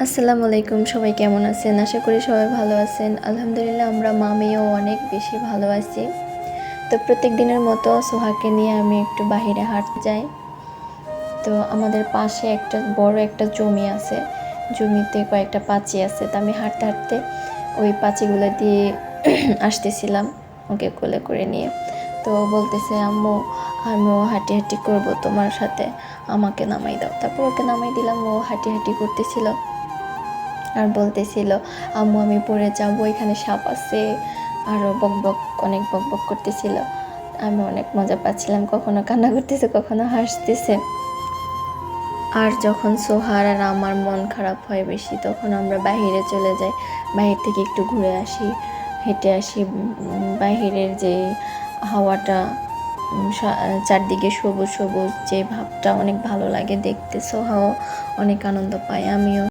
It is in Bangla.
আসসালামু আলাইকুম, সবাই কেমন আছেন? আশা করি সবাই ভালো আছেন। আলহামদুলিল্লাহ আমরা মামিও অনেক বেশি ভালো আছি। তো প্রত্যেক দিনের মতো সোহাকে নিয়ে আমি একটু বাহিরে হাঁটতে যাই। তো আমাদের পাশে বড় একটা জমি আছে, জমিতে কয়েকটা পাচি আছে। তো আমি হাঁটতে হাঁটতে ওই পাচিগুলো দিয়ে আসতেছিলাম ওকে কোলে করে নিয়ে। তো বলতেছে, আম্মু আমিও হাঁটি হাঁটি করবো তোমার সাথে, আমাকে নামাই দাও। তারপর ওকে নামাই দিলাম, ও হাঁটি হাঁটি করতেছিল আর বলতেছিল, আম্মু আমি পড়ে যাবো, এখানে সাপ আছে, আরও অনেক বক করতেছিল। আমি অনেক মজা পাচ্ছিলাম, কখনো কান্না করতেছে, কখনো হাসতেছে। আর যখন সোহার আর আমার মন খারাপ হয় বেশি, তখন আমরা বাইরে চলে যাই, বাইরে থেকে একটু ঘুরে আসি, হেঁটে আসি। বাহিরের যে হাওয়াটা, চারদিকে সবুজ সবুজ যে ভাবটা অনেক ভালো লাগে দেখতে। সোহাও অনেক আনন্দ পায়, আমিও।